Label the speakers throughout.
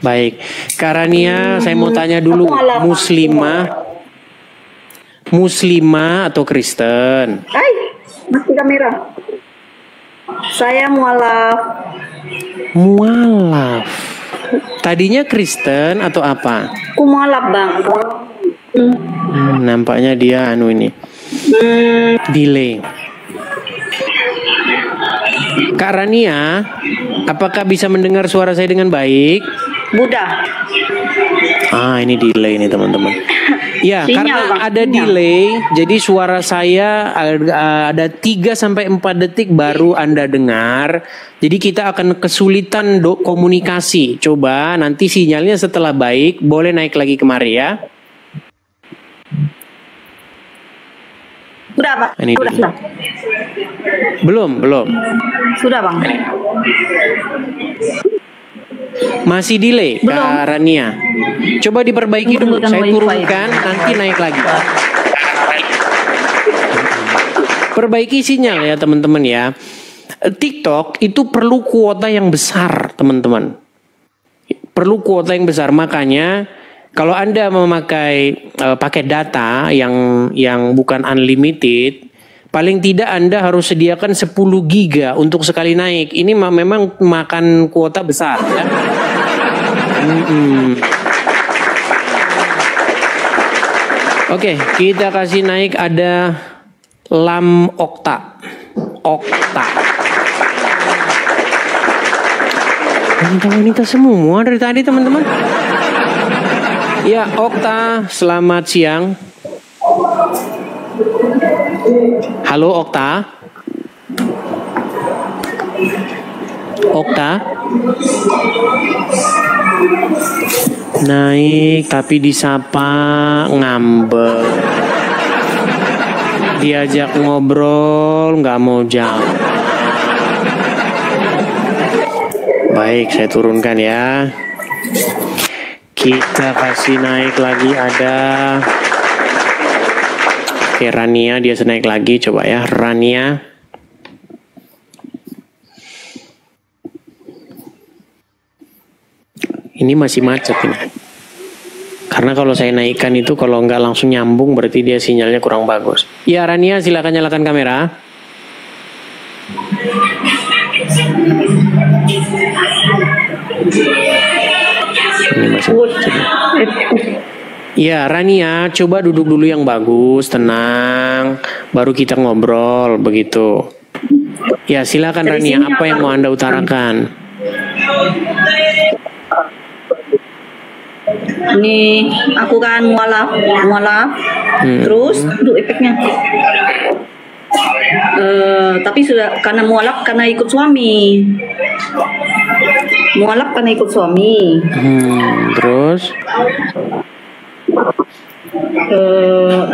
Speaker 1: Baik, Karania, saya mau tanya dulu, muslimah atau Kristen?
Speaker 2: Mati kamera. Saya mualaf.
Speaker 1: Mualaf. Tadinya Kristen atau apa?
Speaker 2: Aku mualaf, Bang.
Speaker 1: Nampaknya dia delay. Kak Rania, apakah bisa mendengar suara saya dengan baik?
Speaker 2: Buddha.
Speaker 1: Ini delay nih teman-teman. Ya, karena ada delay, jadi suara saya ada 3-4 detik baru Anda dengar. Jadi kita akan kesulitan komunikasi. Coba nanti sinyalnya setelah baik, boleh naik lagi kemari ya.
Speaker 2: Sudah, Pak. Sudah.
Speaker 1: Belum.
Speaker 2: Sudah, Bang.
Speaker 1: Masih delay, Kak Rania. Coba diperbaiki dulu. Saya turunkan, nanti naik lagi. Perbaiki sinyal ya teman-teman ya. TikTok itu perlu kuota yang besar, teman-teman. Perlu kuota yang besar, makanya kalau Anda memakai paket data yang bukan unlimited, paling tidak Anda harus sediakan 10 giga untuk sekali naik. Ini memang makan kuota besar ya. Oke, kita kasih naik ada Lam Okta. Wanita-wanita semua dari tadi teman-teman. Ya, Okta, selamat siang. Halo Okta. Naik tapi disapa ngambek. Diajak ngobrol nggak mau jawab. Baik, saya turunkan ya. Kita kasih naik lagi ada Rania, dia naik lagi, coba ya Rania. Ini masih macet ini. Karena kalau saya naikkan itu kalau nggak langsung nyambung berarti dia sinyalnya kurang bagus. Ya Rania, silakan nyalakan kamera. Ini masih macet. Ya Rania, coba duduk dulu yang bagus, tenang, baru kita ngobrol begitu. Ya silakan Rania, apa yang mau Anda utarakan?
Speaker 2: Ini aku kan mualaf, terus aduh efeknya. Tapi sudah karena mualaf karena ikut suami.
Speaker 1: Terus?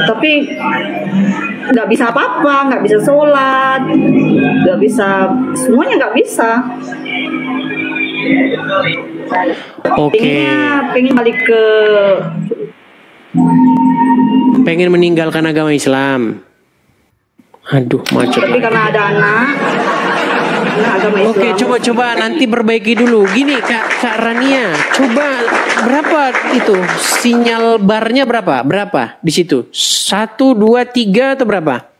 Speaker 2: Tapi nggak bisa apa-apa, nggak bisa sholat, nggak bisa, semuanya nggak bisa.
Speaker 1: Oke.
Speaker 2: Pengen balik
Speaker 1: pengen meninggalkan agama Islam. Aduh, macet.
Speaker 2: Tapi karena ada anak agama Islam.
Speaker 1: Oke, coba nanti perbaiki dulu. Gini, Kak Rania, coba berapa itu sinyal barnya berapa? Berapa di situ? 1, 2, 3 atau berapa?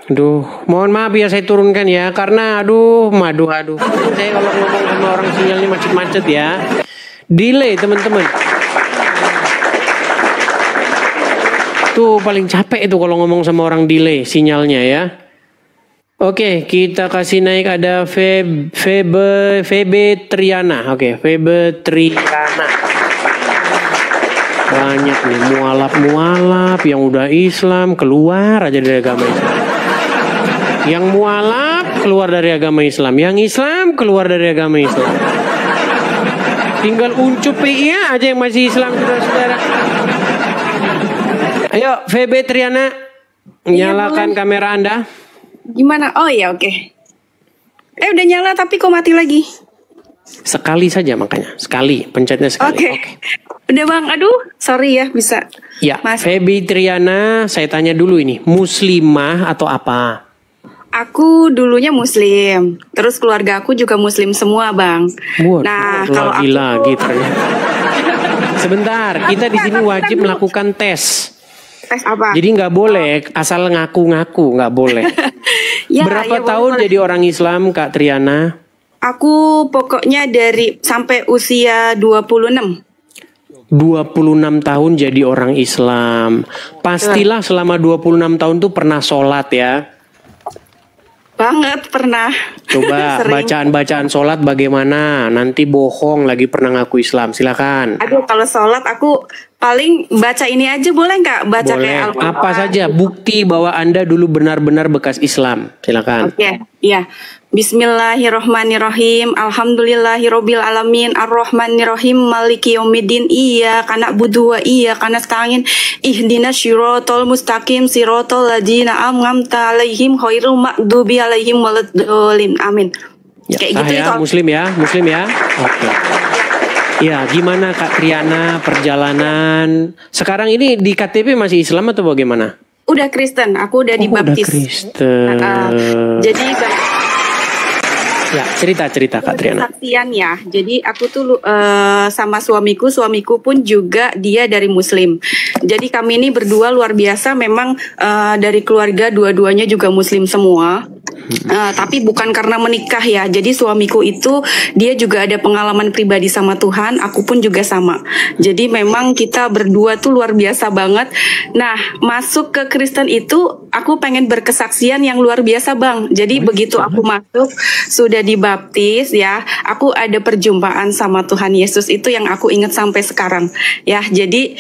Speaker 1: Aduh, mohon maaf ya saya turunkan ya karena aduh. Saya kalau ngomong sama orang sinyalnya macet-macet ya. Delay teman-teman. Tuh paling capek itu kalau ngomong sama orang delay sinyalnya ya. Oke, kita kasih naik ada Febe Triana. Oke, Febe Triana. Banyak nih mualaf yang udah Islam keluar aja dari agama Islam. Yang mualaf keluar dari agama Islam, yang Islam keluar dari agama Islam. Tinggal uncup PIA aja yang masih Islam, saudara-saudara. Ayo, Febe Triana, nyalakan kamera Anda.
Speaker 3: Gimana? Oh ya, oke. Udah nyala tapi kok mati lagi?
Speaker 1: Sekali saja makanya, sekali, pencetnya sekali.
Speaker 3: Oke. Udah Bang, aduh, sorry ya bisa.
Speaker 1: Ya, Febe Triana, saya tanya dulu ini, muslimah atau apa?
Speaker 3: Aku dulunya Muslim, terus keluarga aku juga Muslim semua, Bang.
Speaker 1: Waduh,
Speaker 3: Nah, kalau aku
Speaker 1: lagi ternyata. Sebentar, kita di sini wajib melakukan tes.
Speaker 3: tes apa?
Speaker 1: Jadi nggak boleh asal ngaku-ngaku, nggak boleh.
Speaker 3: Ya,
Speaker 1: Berapa
Speaker 3: ya,
Speaker 1: tahun
Speaker 3: boleh.
Speaker 1: jadi orang Islam, Kak Triana?
Speaker 3: Aku pokoknya dari sampai usia 26.
Speaker 1: 26 tahun jadi orang Islam. Pastilah selama 26 tahun tuh pernah sholat ya.
Speaker 3: Banget pernah.
Speaker 1: Coba
Speaker 3: Sering.
Speaker 1: bacaan-bacaan sholat bagaimana? Nanti bohong lagi pernah ngaku Islam. Silakan.
Speaker 3: Aduh, kalau sholat aku paling baca ini aja boleh nggak? Baca
Speaker 1: Boleh.
Speaker 3: kayak Al-Quran.
Speaker 1: Apa saja bukti bahwa Anda dulu benar-benar bekas Islam. Silakan.
Speaker 3: Oke, iya. Bismillahirrohmanirrohim. Alhamdulillahirobbil alamin. Arrohmanirrohim. Maliki yaumiddin. Iya kana budua iya kana nasta'in. Ihdinas syirotol mustaqim sirotol ladina amngamta alaihim khairul maghdubi alaihim waladdallin. Amin.
Speaker 1: Ya,
Speaker 3: Kayak
Speaker 1: sah
Speaker 3: gitu
Speaker 1: ya,
Speaker 3: itu.
Speaker 1: Muslim ya, Muslim ya. Oke. Ya, gimana Kak Triana perjalanan? Sekarang ini di KTP masih Islam atau bagaimana?
Speaker 3: Udah Kristen, aku udah
Speaker 1: Udah
Speaker 3: dibaptis.
Speaker 1: Kristen.
Speaker 3: Jadi
Speaker 1: Ya, cerita Kak Triana.
Speaker 3: kesaksian ya. Jadi aku tuh sama suamiku pun juga dia dari Muslim. Jadi kami ini berdua luar biasa. Memang dari keluarga dua-duanya juga Muslim semua. Tapi bukan karena menikah ya. Jadi suamiku itu dia juga ada pengalaman pribadi sama Tuhan. Aku pun juga sama. Jadi memang kita berdua tuh luar biasa banget. Nah, masuk ke Kristen itu aku pengen berkesaksian yang luar biasa, Bang. Jadi begitu aku masuk sudah dibaptis ya, aku ada perjumpaan sama Tuhan Yesus itu yang aku ingat sampai sekarang ya. Jadi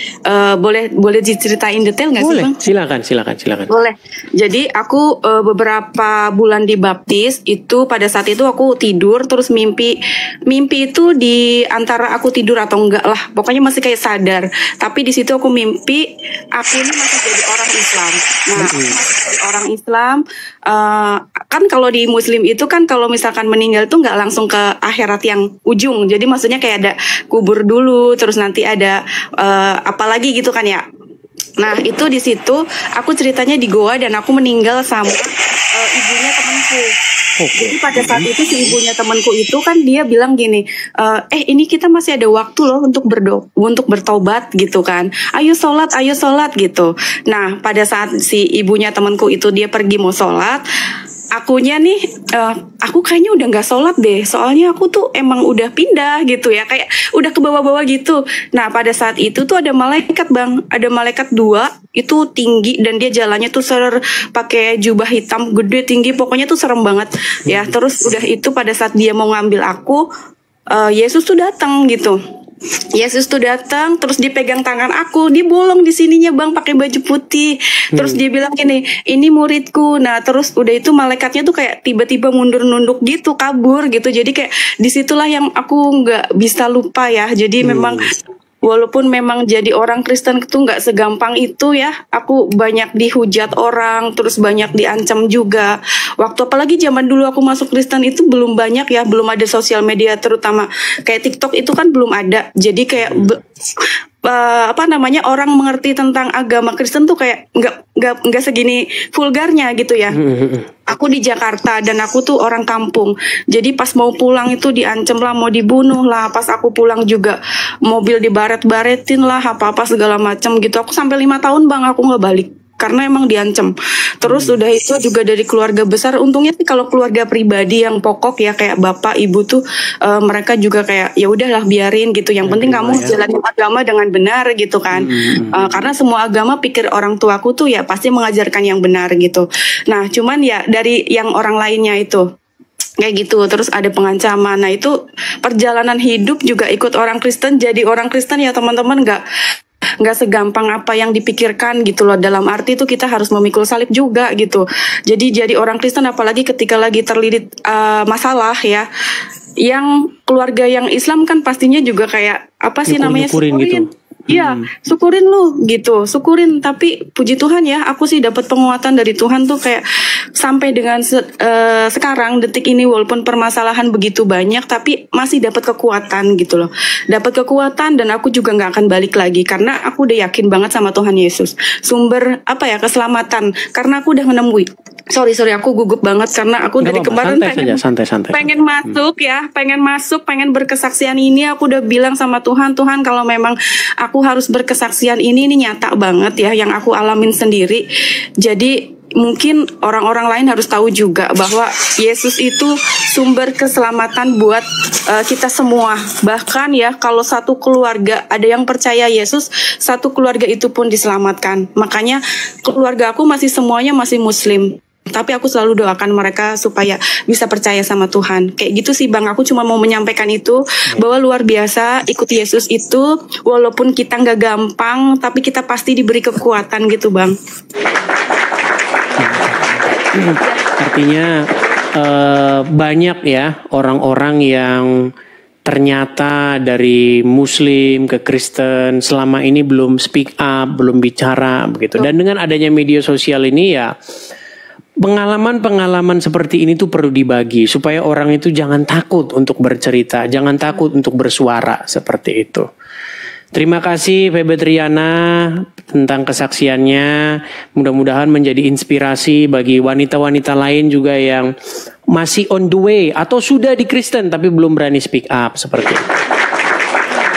Speaker 3: boleh diceritain detail nggak sih,
Speaker 1: Boleh,
Speaker 3: Bang?
Speaker 1: silakan.
Speaker 3: Boleh. Jadi aku beberapa bulan dibaptis itu pada saat itu aku tidur terus mimpi itu di antara aku tidur atau enggak lah, pokoknya masih kayak sadar. Tapi di situ aku mimpi aku ini masih jadi orang Islam. Nah, aku masih jadi orang Islam. Kan kalau di Muslim itu kan kalau misalkan meninggal tuh nggak langsung ke akhirat yang ujung. Jadi maksudnya kayak ada kubur dulu, terus nanti ada apalagi gitu kan ya. Nah itu di situ aku ceritanya di goa dan aku meninggal sama ibunya temanku. Jadi pada saat itu si ibunya temanku itu kan dia bilang gini, ini kita masih ada waktu loh untuk bertobat gitu kan. Ayo sholat gitu. Nah pada saat si ibunya temanku itu dia pergi mau sholat, akunya nih, aku kayaknya udah nggak sholat deh, soalnya aku tuh emang udah pindah gitu ya, kayak udah ke bawah-bawah gitu. Nah pada saat itu tuh ada malaikat, Bang, ada malaikat dua, itu tinggi dan dia jalannya tuh pakai jubah hitam gede tinggi, pokoknya tuh serem banget ya. Terus udah itu pada saat dia mau ngambil aku, Yesus tuh datang gitu. Yesus tuh datang, terus dipegang tangan aku, dia bolong di sininya, Bang, pakai baju putih. Terus dia bilang gini, ini muridku. Nah terus udah itu malaikatnya tuh kayak tiba-tiba mundur nunduk gitu, kabur gitu. Jadi kayak disitulah yang aku nggak bisa lupa ya. Jadi memang walaupun memang jadi orang Kristen itu nggak segampang itu ya. Aku banyak dihujat orang, terus banyak diancam juga. Waktu apalagi zaman dulu aku masuk Kristen itu belum banyak ya, belum ada sosial media, terutama kayak TikTok itu kan belum ada. Jadi kayak orang mengerti tentang agama Kristen tuh kayak nggak segini vulgarnya gitu ya. Aku di Jakarta dan aku tuh orang kampung. Jadi pas mau pulang itu diancam lah, mau dibunuh lah. Pas aku pulang juga mobil dibaret-baretin lah, apa-apa segala macam gitu. Aku sampai 5 tahun, Bang, aku nggak balik karena emang diancam. Terus udah itu juga dari keluarga besar. Untungnya sih kalau keluarga pribadi yang pokok ya kayak bapak ibu tuh mereka juga kayak ya udahlah biarin gitu. Yang penting kamu jalanin agama dengan benar gitu kan. Karena semua agama pikir orang tuaku tuh ya pasti mengajarkan yang benar gitu. Nah cuman ya dari yang orang lainnya itu kayak gitu, terus ada pengancaman. Nah itu perjalanan hidup juga ikut orang Kristen. Jadi orang Kristen ya teman-teman nggak segampang apa yang dipikirkan gitu loh. Dalam arti itu kita harus memikul salib juga gitu. Jadi orang Kristen apalagi ketika lagi terlilit masalah ya. Yang keluarga yang Islam kan pastinya juga kayak apa sih namanya,
Speaker 1: nyukur-nyukurin gitu.
Speaker 3: Iya, syukurin lu gitu, syukurin. Tapi puji Tuhan ya, aku sih dapat penguatan dari Tuhan tuh kayak sampai dengan sekarang detik ini walaupun permasalahan begitu banyak, tapi masih dapat kekuatan gitu loh. Dapat kekuatan dan aku juga nggak akan balik lagi karena aku udah yakin banget sama Tuhan Yesus. Sumber apa ya keselamatan karena aku udah menemui. Sorry aku gugup banget karena aku dari kemarin
Speaker 1: santai.
Speaker 3: pengen masuk ya, pengen berkesaksian ini. Aku udah bilang sama Tuhan kalau memang aku harus berkesaksian ini nyata banget ya yang aku alamin sendiri. Jadi mungkin orang-orang lain harus tahu juga bahwa Yesus itu sumber keselamatan buat kita semua. Bahkan ya kalau satu keluarga ada yang percaya Yesus, satu keluarga itu pun diselamatkan. Makanya keluarga aku semuanya masih Muslim. Tapi aku selalu doakan mereka supaya bisa percaya sama Tuhan. Kayak gitu sih Bang, aku cuma mau menyampaikan itu. Bahwa luar biasa ikut Yesus itu. Walaupun kita nggak gampang, tapi kita pasti diberi kekuatan gitu Bang.
Speaker 1: Artinya banyak ya orang-orang yang ternyata dari Muslim ke Kristen selama ini belum speak up, belum bicara begitu. Dan dengan adanya media sosial ini ya pengalaman-pengalaman seperti ini tuh perlu dibagi supaya orang itu jangan takut untuk bercerita, jangan takut untuk bersuara seperti itu. Terima kasih Febe Triana tentang kesaksiannya. Mudah-mudahan menjadi inspirasi bagi wanita-wanita lain juga yang masih on the way atau sudah di Kristen tapi belum berani speak up seperti itu.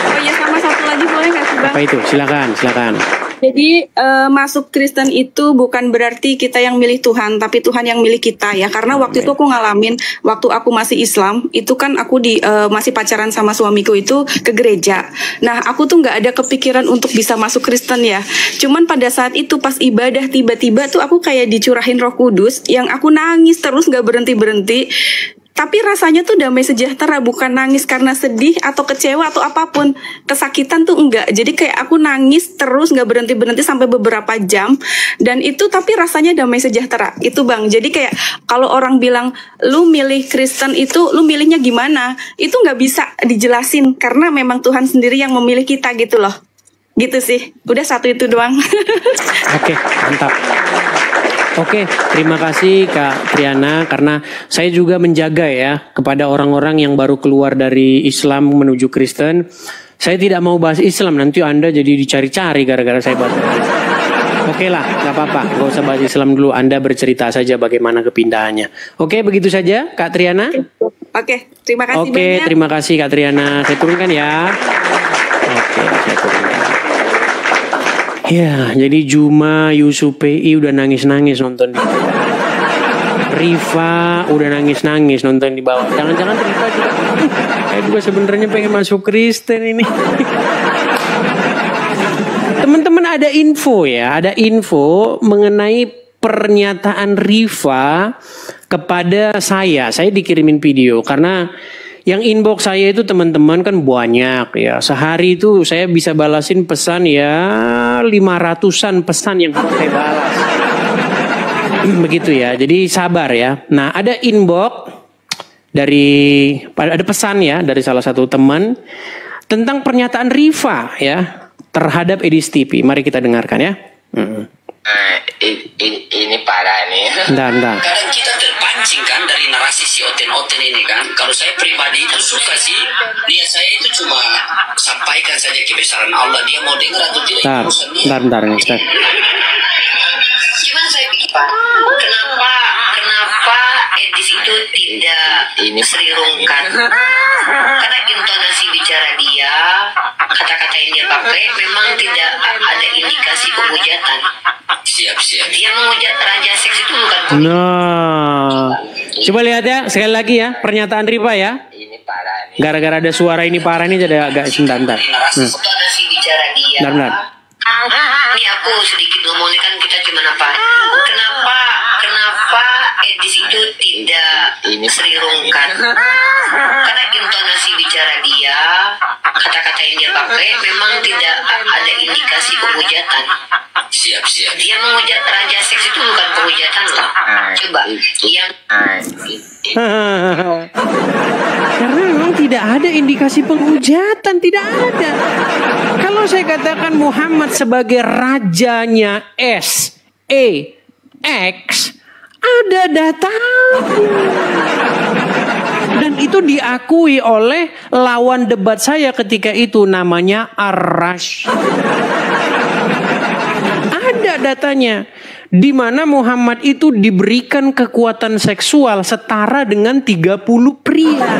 Speaker 3: Oh iya, sama satu lagi boleh nggak sih Bang?
Speaker 1: Apa itu? Silakan.
Speaker 3: Jadi masuk Kristen itu bukan berarti kita yang milih Tuhan, tapi Tuhan yang milih kita ya. Karena waktu itu aku ngalamin, waktu aku masih Islam, itu kan aku masih pacaran sama suamiku itu ke gereja. Nah aku tuh nggak ada kepikiran untuk bisa masuk Kristen ya. Cuman pada saat itu pas ibadah tiba-tiba tuh aku kayak dicurahin Roh Kudus, yang aku nangis terus nggak berhenti-berhenti. Tapi rasanya tuh damai sejahtera, bukan nangis karena sedih atau kecewa atau apapun. Kesakitan tuh enggak. Jadi kayak aku nangis terus gak berhenti-berhenti sampai beberapa jam. Dan itu tapi rasanya damai sejahtera. Itu Bang. Jadi kayak kalau orang bilang lu milih Kristen itu lu milihnya gimana? Itu gak bisa dijelasin karena memang Tuhan sendiri yang memilih kita gitu loh. Gitu sih. Udah satu itu doang.
Speaker 1: Oke, mantap. Oke, terima kasih Kak Triana karena saya juga menjaga ya kepada orang-orang yang baru keluar dari Islam menuju Kristen. Saya tidak mau bahas Islam, nanti Anda jadi dicari-cari gara-gara saya bahas. Oke lah, gak apa-apa, gak usah bahas Islam dulu. Anda bercerita saja bagaimana kepindahannya. Oke, begitu saja Kak Triana.
Speaker 3: Oke, terima kasih banyak.
Speaker 1: Oke, terima kasih Kak Triana. Saya turunkan ya. Oke, saya turunkan. Ya, jadi Juma, Yusuf PI udah nangis-nangis nonton. Riva udah nangis-nangis nonton di bawah. Jangan-jangan Riva juga. Saya juga sebenarnya pengen masuk Kristen ini. Teman-teman ada info mengenai pernyataan Riva kepada saya. Saya dikirimin video karena yang inbox saya itu teman-teman kan banyak ya. Sehari itu saya bisa balasin pesan ya 500-an pesan yang harus saya balas. Begitu ya. Jadi sabar ya. Nah, ada inbox ada pesan ya dari salah satu teman tentang pernyataan Riva ya terhadap Edis TV. Mari kita dengarkan ya.
Speaker 4: Ini parah nih.
Speaker 1: Bentar.
Speaker 4: Kadang kita terpancing kan dari narasi si Oten ini kan. Kalau saya pribadi itu suka sih. Niat saya itu cuma sampaikan saja kebesaran Allah. Dia mau dengar atau tidak itu urusan dia.
Speaker 1: Bentar.
Speaker 4: Gimana saya pikir? Kenapa Edis itu tidak serirungkan? Karena intonasi bicara dia, kata-kata yang dia pakai memang tidak ada indikasi kehujatan. Siap. Dia menghujat raja seks itu bukan.
Speaker 1: Nah, coba lihat ya sekali lagi ya pernyataan Riva ya.
Speaker 4: Ini parah nih.
Speaker 1: Gara-gara ada suara ini parah ini jadi agak sebentar.
Speaker 4: Intonasi bicara dia.
Speaker 1: Bentar.
Speaker 4: Ini aku sedikit ngomongin kan kita cuma apa? Kenapa Edis itu tidak serirungkan? Karena intonasi bicara dia, kata-kata yang dia pakai memang tidak ada indikasi kehujatan. Siap. Dia menghujat raja seks itu bukan kehujatan loh. Coba yang
Speaker 1: Karena memang tidak ada indikasi penghujatan, tidak ada. Kalau saya katakan Muhammad sebagai rajanya S, E, X, ada data. Dan itu diakui oleh lawan debat saya ketika itu, namanya Ar-Rash. Ada datanya. Di mana Muhammad itu diberikan kekuatan seksual setara dengan 30 pria.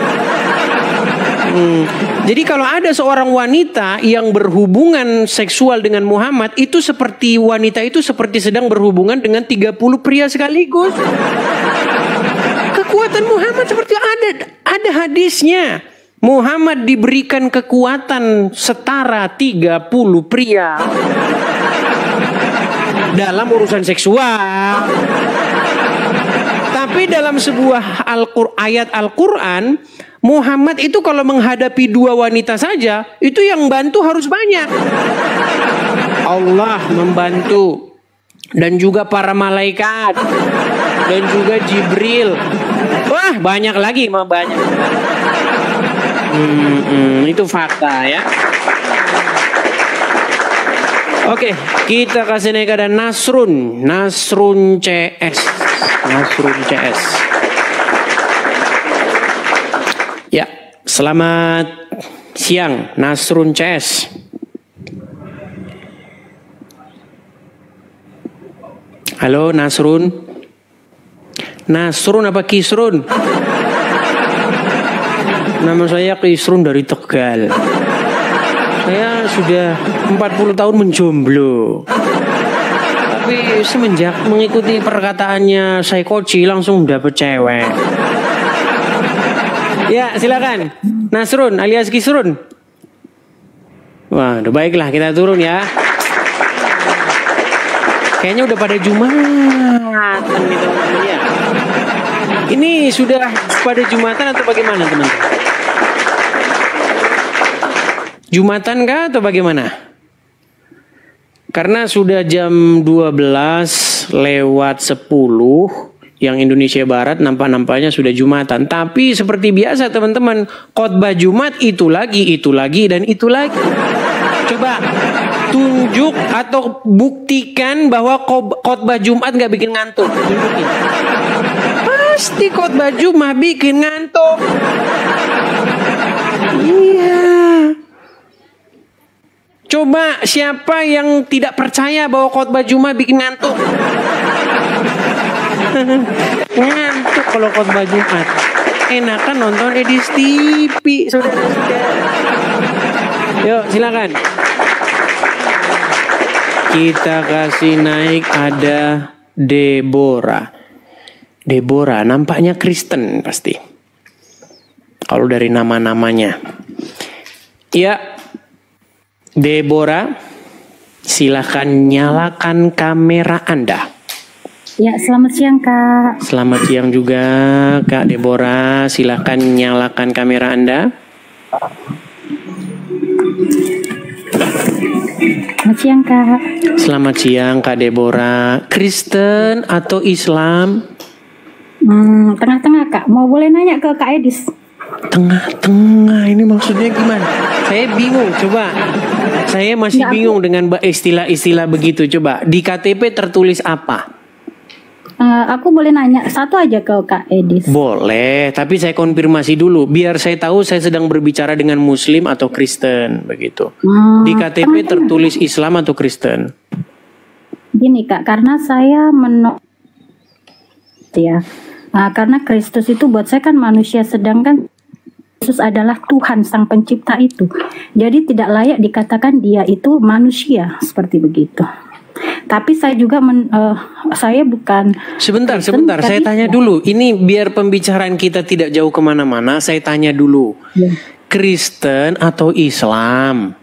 Speaker 1: Jadi kalau ada seorang wanita yang berhubungan seksual dengan Muhammad, itu seperti wanita itu seperti sedang berhubungan dengan 30 pria sekaligus. Kekuatan Muhammad seperti ada hadisnya. Muhammad diberikan kekuatan setara 30 pria dalam urusan seksual. Tapi dalam sebuah ayat Al-Quran, Muhammad itu kalau menghadapi 2 wanita saja, itu yang bantu harus banyak. Allah membantu, dan juga para malaikat, dan juga Jibril. Wah, banyak lagi, banyak. Itu fakta ya. Oke, kita kasih naik ada Nasrun CS. Ya, selamat siang Nasrun CS. Halo Nasrun. Nasrun apa Kisrun? Nama saya Kisrun dari Tegal. Saya sudah 40 tahun menjomblo. Tapi semenjak mengikuti perkataannya Saikochi langsung dapet cewek. Ya, silakan. Nasrun alias Kisrun. Wah, baiklah kita turun ya. Kayaknya udah pada Jumatan nih teman-teman ya. Ini sudah pada Jumatan atau bagaimana teman-teman? Jumatan kah atau bagaimana? Karena sudah jam 12 lewat 10 yang Indonesia Barat, nampaknya sudah Jumatan. Tapi seperti biasa teman-teman, khotbah Jumat itu lagi, dan itu lagi. Coba tunjuk atau buktikan bahwa khotbah Jumat gak bikin ngantuk. Tunjukin. Pasti khotbah Jumat bikin ngantuk. Iya. Coba siapa yang tidak percaya bahwa khotbah Jumat bikin ngantuk? Ngantuk kalau khotbah Jumat. Enakan nonton Edis TV, saudara-saudara. Yuk, silakan. Kita kasih naik ada Deborah. Deborah nampaknya Kristen pasti. Kalau dari nama-namanya. Ya. Deborah, silakan nyalakan kamera Anda.
Speaker 5: Ya, selamat siang Kak.
Speaker 1: Selamat siang juga Kak Deborah, silakan nyalakan kamera Anda.
Speaker 5: Selamat siang Kak.
Speaker 1: Selamat siang Kak Deborah. Kristen atau Islam?
Speaker 5: Tengah-tengah Kak. Mau boleh nanya ke Kak Edis?
Speaker 1: Tengah-tengah ini maksudnya gimana? Saya bingung, coba. Saya masih bingung dengan istilah-istilah begitu. Coba di KTP tertulis apa?
Speaker 5: Aku boleh nanya satu aja ke Kak Edis?
Speaker 1: Boleh, tapi saya konfirmasi dulu biar saya tahu saya sedang berbicara dengan Muslim atau Kristen begitu. Di KTP tertulis Islam atau Kristen?
Speaker 5: Gini Kak, karena saya karena Kristus itu buat saya kan manusia, sedangkan Yesus adalah Tuhan sang pencipta itu. Jadi tidak layak dikatakan dia itu manusia seperti begitu. Tapi saya juga saya bukan.
Speaker 1: Sebentar. Saya tanya dulu. Ini biar pembicaraan kita tidak jauh kemana-mana. Saya tanya dulu. Ya. Kristen atau Islam?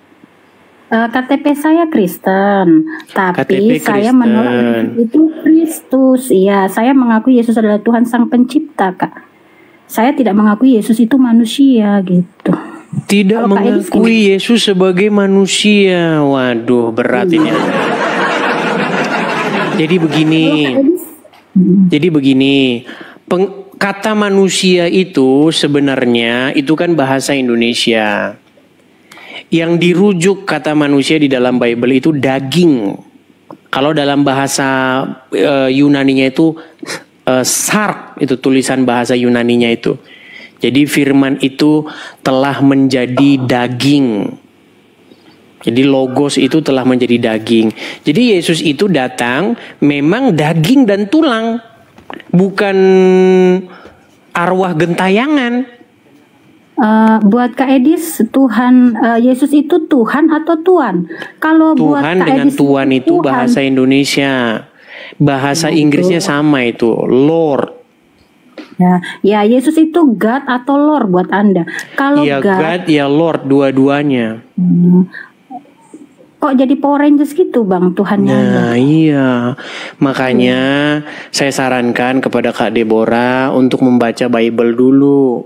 Speaker 5: KTP saya Kristen, tapi
Speaker 1: KTP
Speaker 5: saya
Speaker 1: Kristen.
Speaker 5: menolak itu Kristus. Iya, saya mengakui Yesus adalah Tuhan sang pencipta, Kak. Saya tidak mengakui Yesus itu manusia gitu.
Speaker 1: Tidak
Speaker 5: Kalau
Speaker 1: mengakui Yesus sebagai manusia. Waduh, berat ini. Jadi begini. kata manusia itu sebenarnya itu kan bahasa Indonesia. Yang dirujuk kata manusia di dalam Bible itu daging. Kalau dalam bahasa Yunaninya itu sark, itu tulisan bahasa Yunaninya itu. Jadi firman itu telah menjadi daging. Jadi logos itu telah menjadi daging. Jadi Yesus itu datang memang daging dan tulang. Bukan arwah gentayangan.
Speaker 5: Buat Kak Edis, Tuhan Yesus itu Tuhan atau Tuan? Kalau buat
Speaker 1: Tuhan
Speaker 5: Kak
Speaker 1: dengan
Speaker 5: Edis
Speaker 1: Tuhan itu
Speaker 5: Tuhan.
Speaker 1: bahasa Indonesia. Bahasa Inggrisnya sama itu, Lord.
Speaker 5: Ya Yesus itu God atau Lord buat Anda. Kalau
Speaker 1: Ya
Speaker 5: God,
Speaker 1: God, ya Lord, dua-duanya.
Speaker 5: kok jadi Power Rangers gitu Bang Tuhannya Anda?
Speaker 1: Nah iya, makanya saya sarankan kepada Kak Deborah untuk membaca Bible dulu.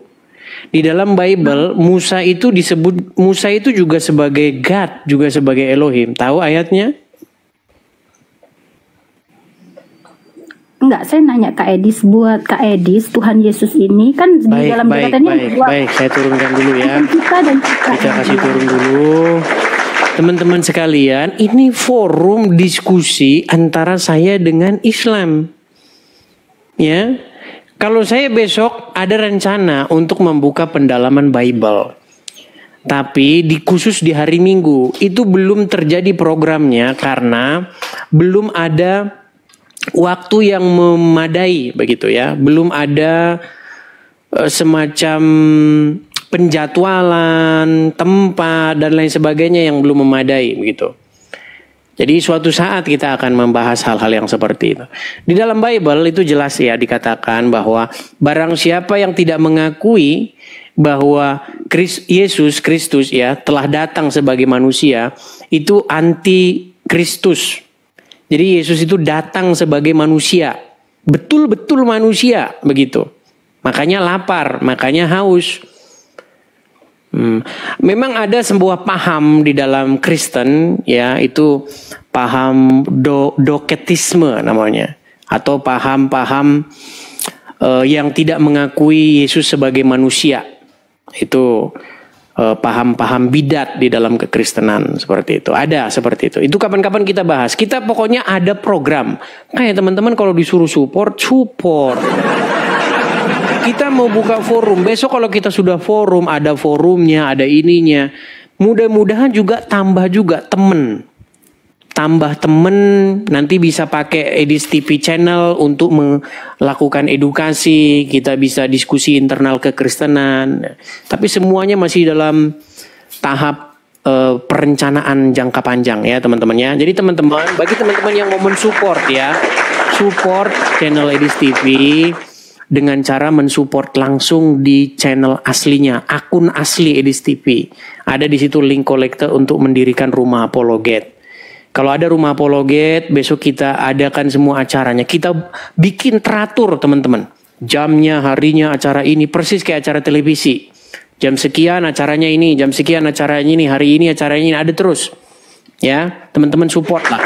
Speaker 1: Di dalam Bible Musa itu disebut, Musa itu juga sebagai God, juga sebagai Elohim. Tahu ayatnya?
Speaker 5: Enggak, saya nanya Kak Edis, buat Kak Edis Tuhan Yesus ini kan di dalam dekatannya
Speaker 1: Baik, saya turunkan dulu ya.
Speaker 5: Kita dan
Speaker 1: Kita kasih turun dulu. Teman-teman sekalian, ini forum diskusi antara saya dengan Islam. Ya. Kalau saya besok ada rencana untuk membuka pendalaman Bible. Tapi khusus di hari Minggu itu belum terjadi programnya karena belum ada waktu yang memadai begitu ya. Belum ada semacam penjadwalan, tempat dan lain sebagainya yang belum memadai begitu. Jadi suatu saat kita akan membahas hal-hal yang seperti itu. Di dalam Bible itu jelas ya dikatakan bahwa barang siapa yang tidak mengakui bahwa Yesus Kristus ya telah datang sebagai manusia, itu anti Kristus. Jadi Yesus itu datang sebagai manusia, betul-betul manusia begitu. Makanya lapar, makanya haus. Memang ada sebuah paham di dalam Kristen ya, itu paham doketisme namanya, atau paham-paham yang tidak mengakui Yesus sebagai manusia. Itu paham-paham bidat di dalam kekristenan seperti itu. Ada seperti itu. Itu kapan-kapan kita bahas. Kita pokoknya ada program. Kayak teman-teman kalau disuruh support. Kita mau buka forum. Besok kalau kita sudah forum, ada forumnya, ada ininya. Mudah-mudahan juga tambah juga temen. Tambah temen, nanti bisa pakai Edis TV channel untuk melakukan edukasi. Kita bisa diskusi internal kekristenan. Tapi semuanya masih dalam tahap perencanaan jangka panjang ya teman-teman ya. Jadi teman-teman, bagi teman-teman yang mau mensupport ya, support channel Edis TV dengan cara mensupport langsung di channel aslinya, akun asli Edis TV. Ada di situ link kolektor untuk mendirikan rumah apologet. Kalau ada rumah apologet, besok kita adakan semua acaranya. Kita bikin teratur teman-teman. Jamnya, harinya, acara ini persis kayak acara televisi. Jam sekian acaranya ini, jam sekian acaranya ini, hari ini acaranya ini, ada terus. Ya, teman-teman support lah.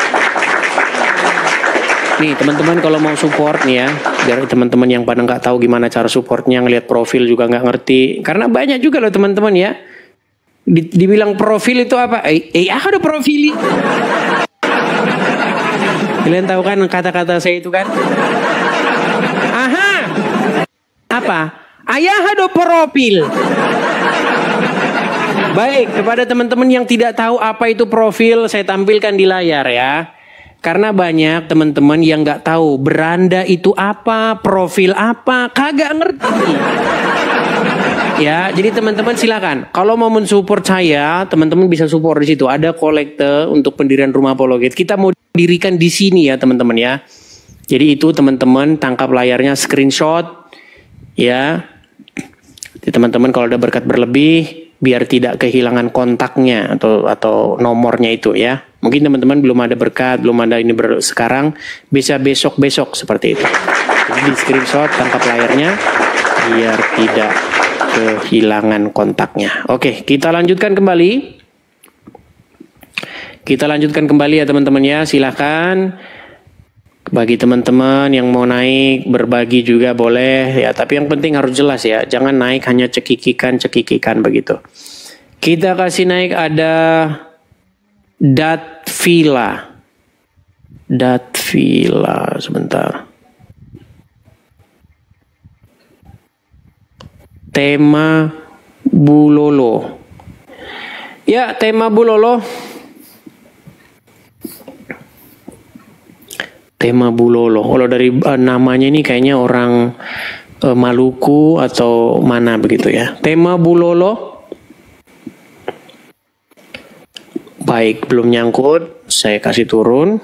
Speaker 1: Nih teman-teman kalau mau support nih ya, biar teman-teman yang pada nggak tahu gimana cara supportnya, ngelihat profil juga nggak ngerti. Karena banyak juga loh teman-teman ya, dibilang profil itu apa? Ada profil. Kalian tahu kan kata-kata saya itu kan? Aha, apa? Ayah ada profil. Baik, kepada teman-teman yang tidak tahu apa itu profil, saya tampilkan di layar ya. Karena banyak teman-teman yang nggak tahu beranda itu apa, profil apa, kagak ngerti. Ya, jadi teman-teman silakan. Kalau mau mensupport saya, teman-teman bisa support di situ. Ada kolekte untuk pendirian rumah apologet. Kita mau dirikan di sini ya teman-teman ya. Jadi itu teman-teman tangkap layarnya, screenshot ya. Jadi teman-teman kalau ada berkat berlebih, biar tidak kehilangan kontaknya atau nomornya itu ya. Mungkin teman-teman belum ada berkat, belum ada ini sekarang, bisa besok-besok seperti itu. Jadi di screenshot, tangkap layarnya biar tidak kehilangan kontaknya. Oke, kita lanjutkan kembali. Kita lanjutkan kembali ya teman-teman ya, silahkan. Bagi teman-teman yang mau naik berbagi juga boleh ya, tapi yang penting harus jelas ya, jangan naik hanya cekikikan begitu. Kita kasih naik ada Datvila sebentar. Tema Bulolo. Ya, Tema Bulolo. Tema Bulolo. Kalau dari namanya ini kayaknya orang Maluku atau mana begitu ya. Tema Bulolo. Baik, belum nyangkut. Saya kasih turun.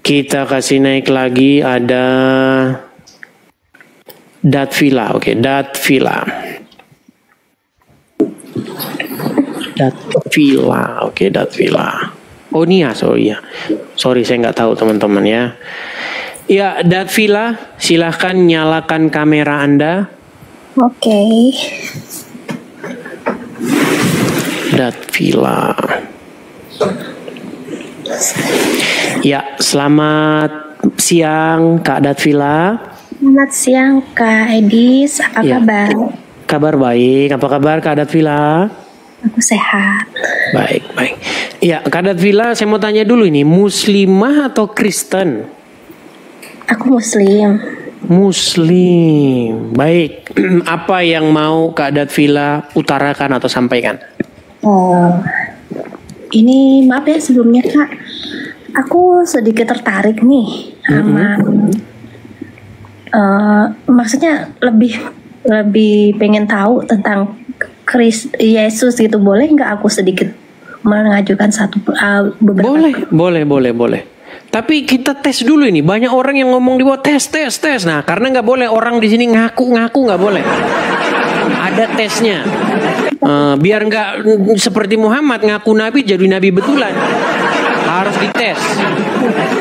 Speaker 1: Kita kasih naik lagi ada Datvila. Oke, Datvila. Oke, Datvila. Oh Nias, oh iya. Sorry saya nggak tahu teman-teman ya. Ya, Datvila, silahkan nyalakan kamera Anda.
Speaker 6: Oke.
Speaker 1: Datvila. Ya, selamat siang Kak Datvila.
Speaker 6: Selamat siang Kak Edis, apa kabar?
Speaker 1: Kabar baik, apa kabar Kak Datvila?
Speaker 6: Aku sehat.
Speaker 1: Baik. Ya, Kak Datvila, saya mau tanya dulu ini, Muslimah atau Kristen?
Speaker 6: Aku Muslim.
Speaker 1: Muslim. Baik. Apa yang mau Kak Datvila utarakan atau sampaikan?
Speaker 6: Ini maaf ya sebelumnya Kak. Aku sedikit tertarik nih sama maksudnya lebih pengen tahu tentang Yesus gitu. Boleh nggak aku sedikit mengajukan beberapa?
Speaker 1: Boleh. Tapi kita tes dulu ini. Banyak orang yang ngomong di bawah tes. Nah, karena nggak boleh orang di sini ngaku nggak boleh. Ada tesnya. Biar nggak seperti Muhammad ngaku nabi jadi nabi betulan. Harus dites.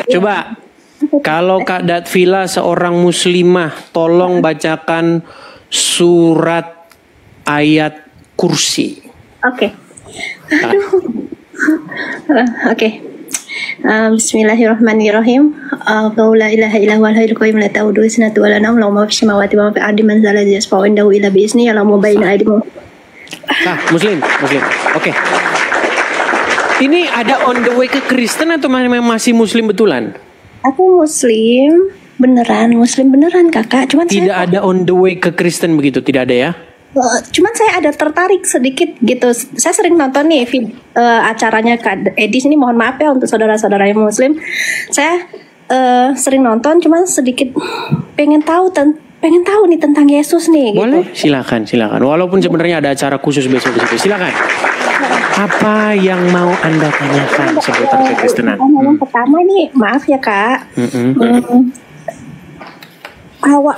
Speaker 1: Coba. Kalau Kak Datvila seorang muslimah, tolong bacakan surat ayat kursi.
Speaker 6: Oke. Oke. Bismillahirrahmanirrahim. La ilaha illa huwal hayyul qayyum la ta'khudhuhu sinatun wa la nawm lahu ma fis samawati wa ma fil ardi man dzal ladzi yashfa'u indahu illa bi idzni ya'lamu ma baina aydihim.
Speaker 1: Muslim. Oke. Ini ada on the way ke Kristen atau masih Muslim betulan?
Speaker 6: Aku Muslim beneran kakak. Cuman
Speaker 1: tidak ada on the way ke Kristen begitu, tidak ada ya?
Speaker 6: Cuman saya ada tertarik sedikit gitu. Saya sering nonton nih acaranya Kak Edis ini. Mohon maaf ya untuk saudara-saudara yang Muslim. Saya sering nonton, cuman sedikit pengen tahu nih tentang Yesus nih.
Speaker 1: Boleh,
Speaker 6: gitu.
Speaker 1: silakan. Walaupun sebenarnya ada acara khusus besok di situ. Silakan. Apa yang mau Anda tanyakan seputar kekristenan?
Speaker 6: Yang pertama nih, maaf ya Kak.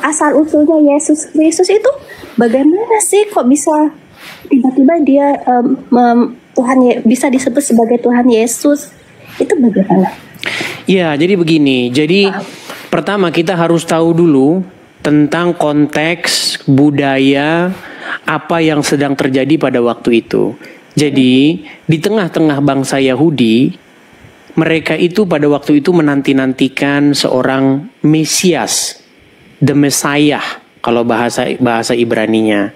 Speaker 6: Asal usulnya Yesus Kristus itu bagaimana sih kok bisa tiba-tiba dia bisa disebut sebagai Tuhan Yesus? Itu bagaimana?
Speaker 1: Ya, jadi begini. Jadi pertama kita harus tahu dulu tentang konteks budaya apa yang sedang terjadi pada waktu itu. Jadi di tengah-tengah bangsa Yahudi, mereka itu pada waktu itu menanti-nantikan seorang Mesias, the Messiah kalau bahasa Ibraninya.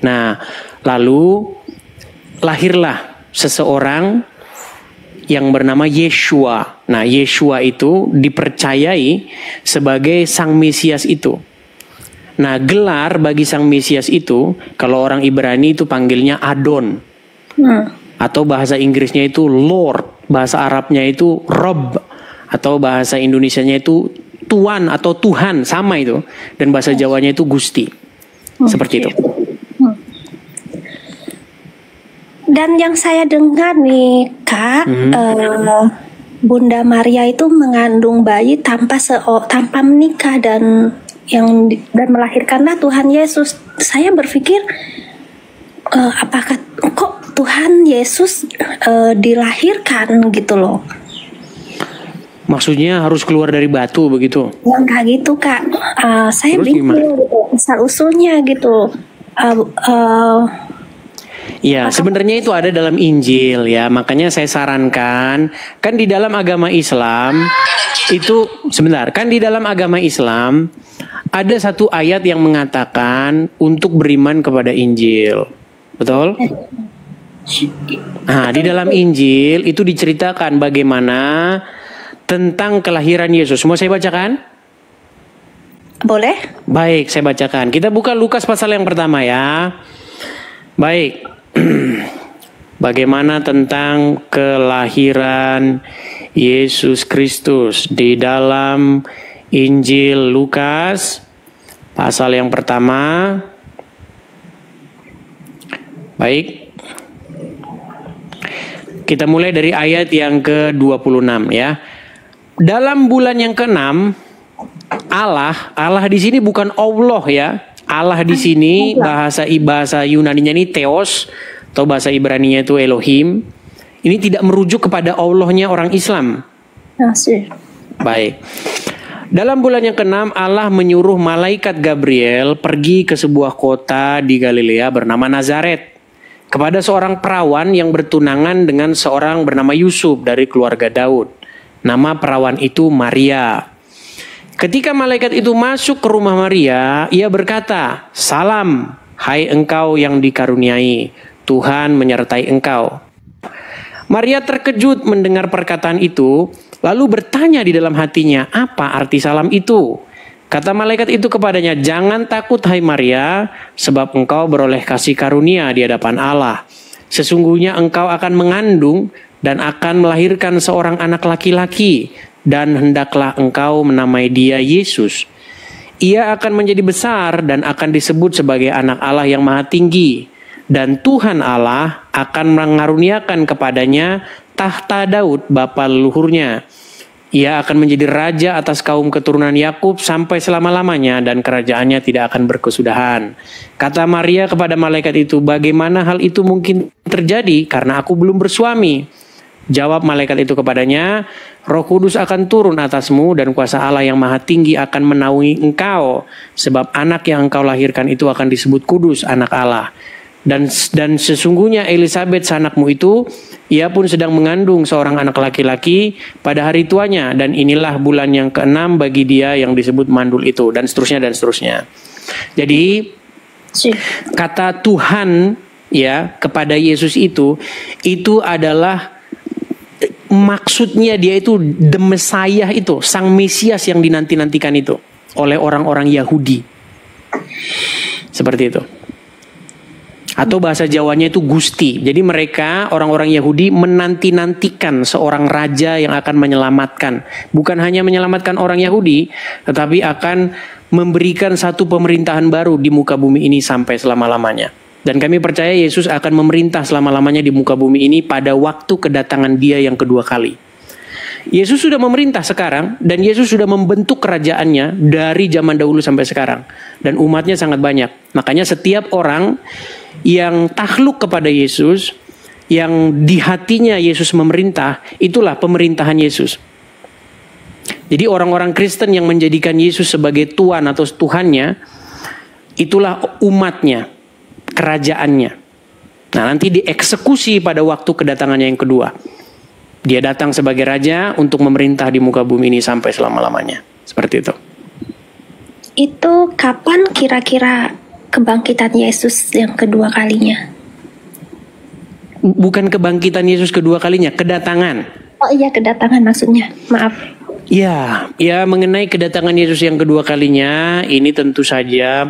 Speaker 1: Nah, lalu lahirlah seseorang yang bernama Yeshua. Nah, Yeshua itu dipercayai sebagai sang Mesias itu. Nah, gelar bagi sang Mesias itu kalau orang Ibrani itu panggilnya Adon. Atau bahasa Inggrisnya itu Lord, bahasa Arabnya itu Rob, atau bahasa Indonesianya itu Tuan atau Tuhan, sama itu. Dan bahasa Jawanya itu Gusti. Seperti itu.
Speaker 6: Dan yang saya dengar nih Kak, Bunda Maria itu mengandung bayi tanpa menikah dan melahirkanlah Tuhan Yesus. Saya berpikir apakah kok Tuhan Yesus dilahirkan gitu loh?
Speaker 1: Maksudnya harus keluar dari batu begitu?
Speaker 6: Ya enggak gitu Kak. Saya bingung gitu, asal usulnya gitu.
Speaker 1: Ya, sebenarnya itu ada dalam Injil ya. Makanya saya sarankan, kan di dalam agama Islam Itu sebentar, kan di dalam agama Islam ada satu ayat yang mengatakan untuk beriman kepada Injil. Betul? Nah, di dalam Injil itu diceritakan bagaimana tentang kelahiran Yesus. Mau saya bacakan?
Speaker 6: Boleh?
Speaker 1: Baik, saya bacakan. Kita buka Lukas pasal yang pertama ya. Baik. Bagaimana tentang kelahiran Yesus Kristus di dalam Injil Lukas pasal yang pertama. Baik. Kita mulai dari ayat yang ke-26 ya. Dalam bulan yang ke-6 Allah di sini bukan Allah ya. Allah di sini bahasa Yunaninya ini Theos atau bahasa Ibraninya itu Elohim. Ini tidak merujuk kepada Allahnya orang Islam. Baik. Dalam bulan yang ke-6 Allah menyuruh malaikat Gabriel pergi ke sebuah kota di Galilea bernama Nazaret kepada seorang perawan yang bertunangan dengan seorang bernama Yusuf dari keluarga Daud. Nama perawan itu Maria. Ketika malaikat itu masuk ke rumah Maria, ia berkata, "Salam, hai engkau yang dikaruniai, Tuhan menyertai engkau." Maria terkejut mendengar perkataan itu, lalu bertanya di dalam hatinya, apa arti salam itu? Kata malaikat itu kepadanya, "Jangan takut hai Maria, sebab engkau beroleh kasih karunia di hadapan Allah. Sesungguhnya engkau akan mengandung dan akan melahirkan seorang anak laki-laki, dan hendaklah engkau menamai dia Yesus. Ia akan menjadi besar dan akan disebut sebagai anak Allah yang maha tinggi. Dan Tuhan Allah akan mengaruniakan kepadanya tahta Daud bapa leluhurnya. Ia akan menjadi raja atas kaum keturunan Yakub sampai selama-lamanya dan kerajaannya tidak akan berkesudahan." Kata Maria kepada malaikat itu, "Bagaimana hal itu mungkin terjadi karena aku belum bersuami?" Jawab malaikat itu kepadanya, "Roh Kudus akan turun atasmu dan kuasa Allah yang maha tinggi akan menaungi engkau. Sebab anak yang engkau lahirkan itu akan disebut kudus, anak Allah. Dan sesungguhnya Elisabet sanakmu itu, ia pun sedang mengandung seorang anak laki-laki pada hari tuanya. Dan inilah bulan yang ke-6 bagi dia yang disebut mandul itu." Dan seterusnya dan seterusnya. Jadi kata Tuhan ya kepada Yesus itu adalah maksudnya dia itu the Messiah itu, sang Mesias yang dinanti-nantikan itu oleh orang-orang Yahudi. Seperti itu. Atau bahasa Jawanya itu Gusti. Jadi mereka orang-orang Yahudi menanti-nantikan seorang raja yang akan menyelamatkan. Bukan hanya menyelamatkan orang Yahudi, tetapi akan memberikan satu pemerintahan baru di muka bumi ini sampai selama-lamanya. Dan kami percaya Yesus akan memerintah selama-lamanya di muka bumi ini pada waktu kedatangan dia yang kedua kali. Yesus sudah memerintah sekarang dan Yesus sudah membentuk kerajaannya dari zaman dahulu sampai sekarang. Dan umatnya sangat banyak. Makanya setiap orang yang takluk kepada Yesus, yang di hatinya Yesus memerintah, itulah pemerintahan Yesus. Jadi orang-orang Kristen yang menjadikan Yesus sebagai Tuhan atau Tuhannya, itulah umatnya, kerajaannya. Nah, nanti dieksekusi pada waktu kedatangannya yang kedua. Dia datang sebagai raja untuk memerintah di muka bumi ini sampai selama-lamanya. Seperti itu.
Speaker 6: Itu kapan kira-kira kebangkitan Yesus yang kedua kalinya?
Speaker 1: Bukan kebangkitan Yesus kedua kalinya, kedatangan.
Speaker 6: Oh iya, kedatangan maksudnya. Maaf.
Speaker 1: Ya mengenai kedatangan Yesus yang kedua kalinya, ini tentu saja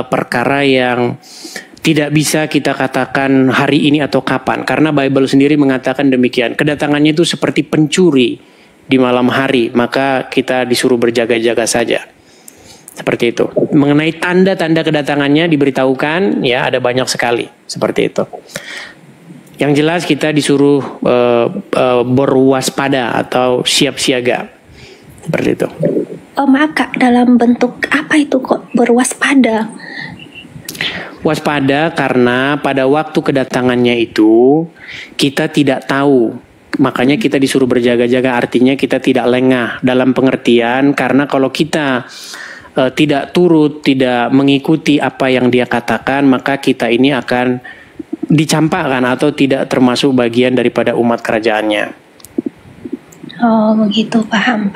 Speaker 1: perkara yang tidak bisa kita katakan hari ini atau kapan. Karena Bible sendiri mengatakan demikian. Kedatangannya itu seperti pencuri di malam hari. Maka kita disuruh berjaga-jaga saja. Seperti itu. Mengenai tanda-tanda kedatangannya diberitahukan, ya ada banyak sekali. Seperti itu. Yang jelas kita disuruh berwaspada atau siap siaga. Seperti itu.
Speaker 6: Oh maaf Kak, dalam bentuk apa itu kok berwaspada?
Speaker 1: Waspada karena pada waktu kedatangannya itu kita tidak tahu. Makanya kita disuruh berjaga-jaga, artinya kita tidak lengah dalam pengertian. Karena kalau kita tidak turut, tidak mengikuti apa yang dia katakan, maka kita ini akan dicampakkan atau tidak termasuk bagian daripada umat kerajaannya.
Speaker 6: Oh begitu, paham.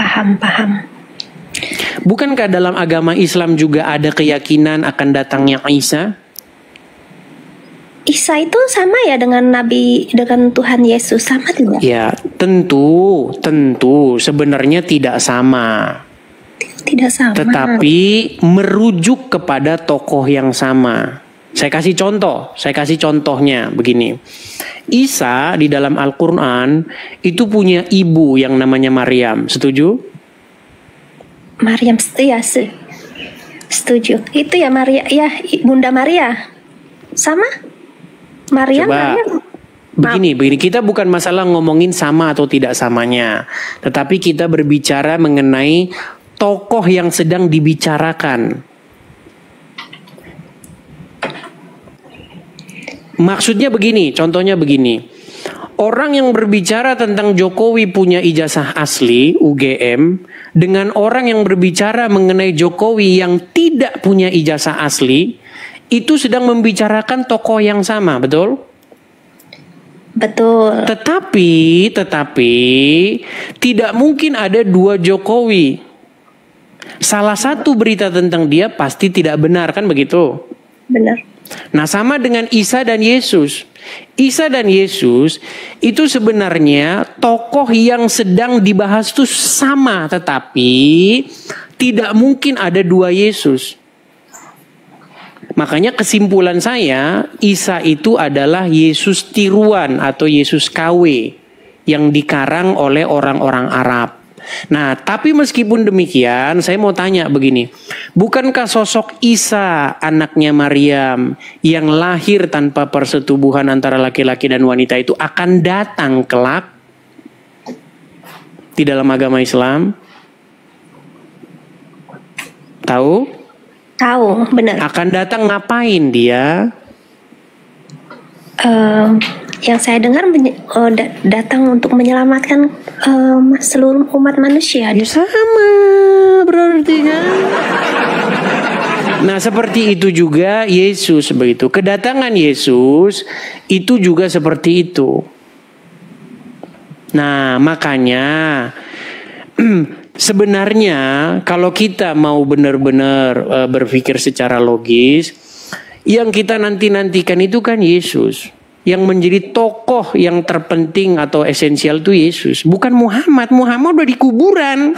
Speaker 1: Bukankah dalam agama Islam juga ada keyakinan akan datangnya Isa?
Speaker 6: Isa itu sama ya dengan Tuhan Yesus, sama tidak?
Speaker 1: Ya, tentu sebenarnya tidak sama.
Speaker 6: Tidak sama.
Speaker 1: Tetapi merujuk kepada tokoh yang sama. Saya kasih contohnya begini. Isa di dalam Al-Quran itu punya ibu yang namanya Maryam, setuju?
Speaker 6: Maryam, iya sih. Setuju. Itu ya Maria, ya Bunda Maria. Sama? Maryam,
Speaker 1: Coba begini, kita bukan masalah ngomongin sama atau tidak samanya, tetapi kita berbicara mengenai tokoh yang sedang dibicarakan. Maksudnya begini, contohnya begini. Orang yang berbicara tentang Jokowi punya ijazah asli UGM dengan orang yang berbicara mengenai Jokowi yang tidak punya ijazah asli itu sedang membicarakan tokoh yang sama, betul?
Speaker 6: Betul.
Speaker 1: Tetapi tidak mungkin ada dua Jokowi. Salah satu berita tentang dia pasti tidak benar, kan begitu?
Speaker 6: Benar.
Speaker 1: Nah, sama dengan Isa dan Yesus. Isa dan Yesus itu sebenarnya tokoh yang sedang dibahas itu sama, tetapi tidak mungkin ada dua Yesus. Makanya kesimpulan saya, Isa itu adalah Yesus tiruan atau Yesus KW yang dikarang oleh orang-orang Arab. Nah, tapi meskipun demikian, saya mau tanya begini. Bukankah sosok Isa, anaknya Maryam, yang lahir tanpa persetubuhan antara laki-laki dan wanita itu akan datang kelak di dalam agama Islam? Tahu?
Speaker 6: Tahu, benar.
Speaker 1: Akan datang ngapain dia?
Speaker 6: Yang saya dengar datang untuk menyelamatkan seluruh umat manusia.
Speaker 1: Ya sama berarti kan. Nah, seperti itu juga Yesus begitu. Kedatangan Yesus itu juga seperti itu. Nah, makanya sebenarnya kalau kita mau benar-benar berpikir secara logis, yang kita nantikan itu kan Yesus. Yang menjadi tokoh yang terpenting atau esensial itu Yesus, bukan Muhammad. Muhammad udah di kuburan.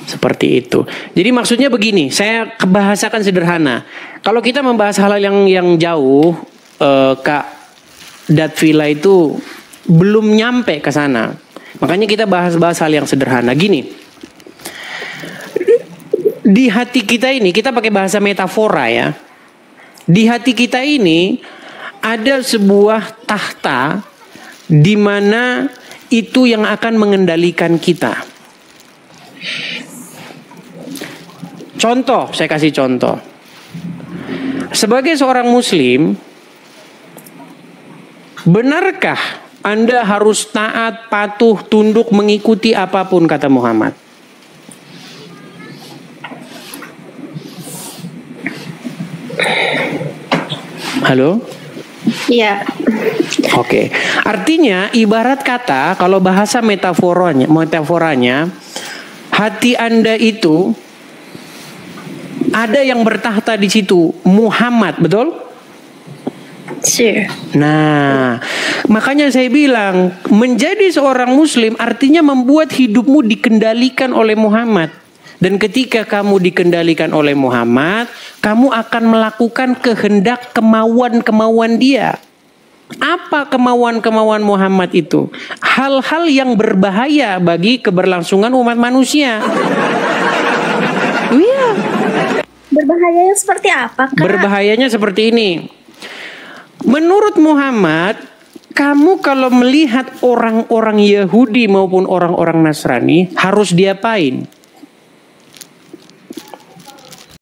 Speaker 1: Seperti itu. Jadi maksudnya begini, saya bahasakan sederhana. Kalau kita membahas hal yang jauh, Kak Datvila itu belum nyampe ke sana. Makanya kita bahas hal yang sederhana. Gini. Di hati kita ini, kita pakai bahasa metafora ya. Di hati kita ini ada sebuah tahta di mana itu yang akan mengendalikan kita. Contoh, saya kasih contoh. Sebagai seorang muslim, benarkah Anda harus taat, patuh, tunduk, mengikuti apapun kata Muhammad? Halo?
Speaker 6: Iya.
Speaker 1: Oke. Artinya ibarat kata kalau bahasa metaforanya hati Anda itu ada yang bertahta di situ, Muhammad, betul?
Speaker 6: Sure.
Speaker 1: Nah, makanya saya bilang menjadi seorang muslim artinya membuat hidupmu dikendalikan oleh Muhammad. Dan ketika kamu dikendalikan oleh Muhammad, kamu akan melakukan kehendak kemauan dia. Apa kemauan Muhammad itu? Hal-hal yang berbahaya bagi keberlangsungan umat manusia. Iya.
Speaker 6: Berbahayanya seperti apa, Kak?
Speaker 1: Berbahayanya seperti ini. Menurut Muhammad, kamu kalau melihat orang-orang Yahudi maupun orang-orang Nasrani harus diapain?